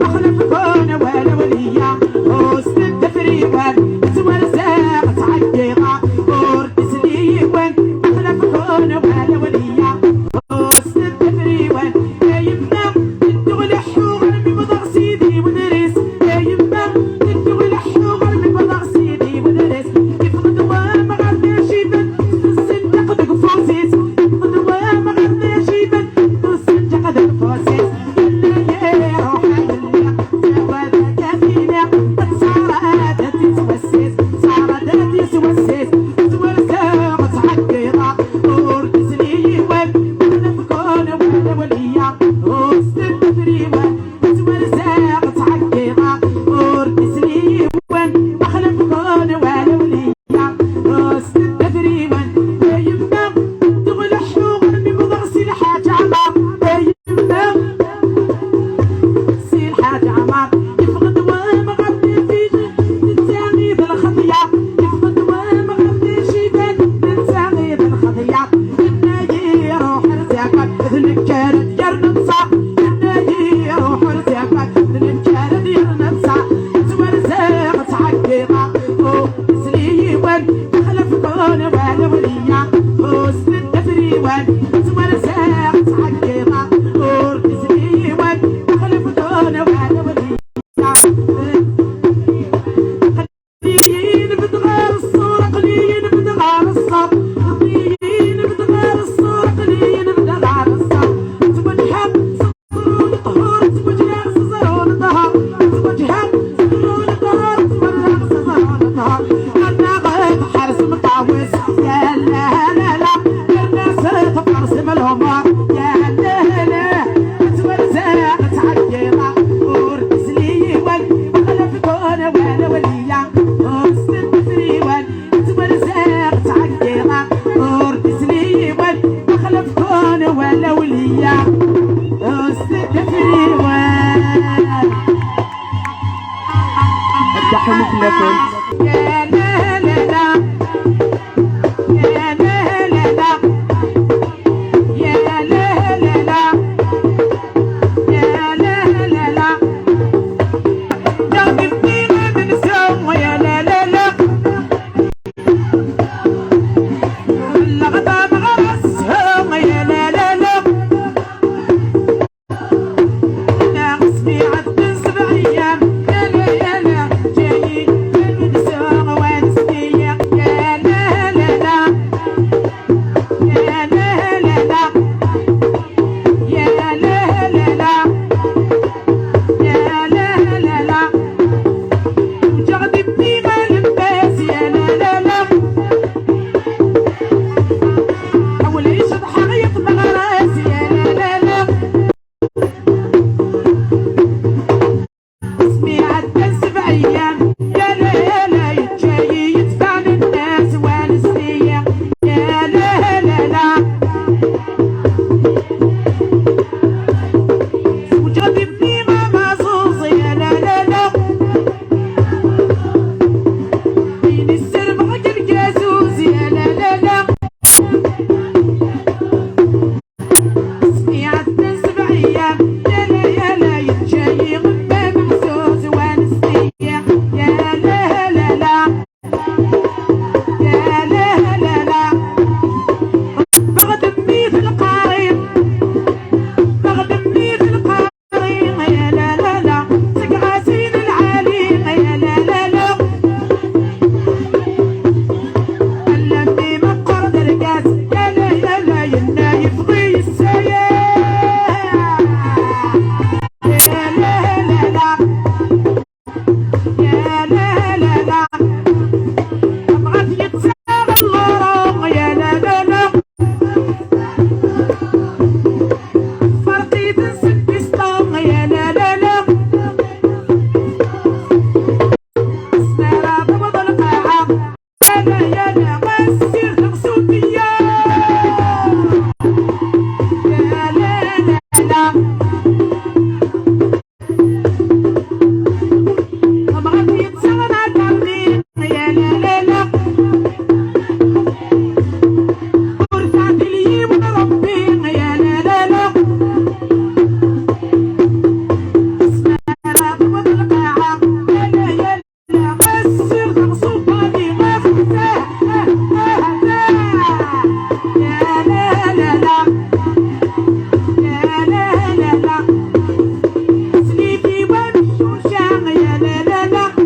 أخلف كون ولا وليا وسط التفريق تحية مكلفة. يا لا لا لا يا لا لا لا يا لا لا لا يا لا لا لا جابتني من سوا يا لا لا لا اللغة مغرسها يا لا لا لا ناقص في عد 7 أيام يا لا يا لا جاي من سوا ونسنية يا لا لا لا يا لا لا لا يا لا لا لا يا لا لا لا وجغدبني غالباس يا لا لا لا أول يشد حغيط مغراس يا لا لا لا اسمي عدى 7 أيام يا لا يا لا جاي يدفع للناس ونسنية يا لا لا لا وجغدبني مامازوز يا لا لا لا بين السربغ الجازوز يا لا لا لا اسمي عدى 7 أيام يا لا يا لا جاي غباب مسوس ونسنية يا لا لا لا يا لا لا لا بغدبني في القريب بغدبني في القريب يا لا لا لا سقعاسين العليم يا لا لا لا علمني مقر درقاس يا لا يا لا النايف غي السياح يا لا لا لا يا لا لا لا أبغاك يتساغ الغرام يا لا لا لا فرقي تنسك بسطام يا لا لا لا سنارة ضبط القاعة يا لا يا لا غسير تغسوتية يا لا لا لا أبغاك يتساغ قلبي يا لا لا لا ورفعت لي من ربي يا لا لا لا سنارة ضبط القاعة يا لا يا لا غسير تغسوتني ما فتاه يا لا لا لا يا لا لا لا سليكي ومشوشة يا لا لا لا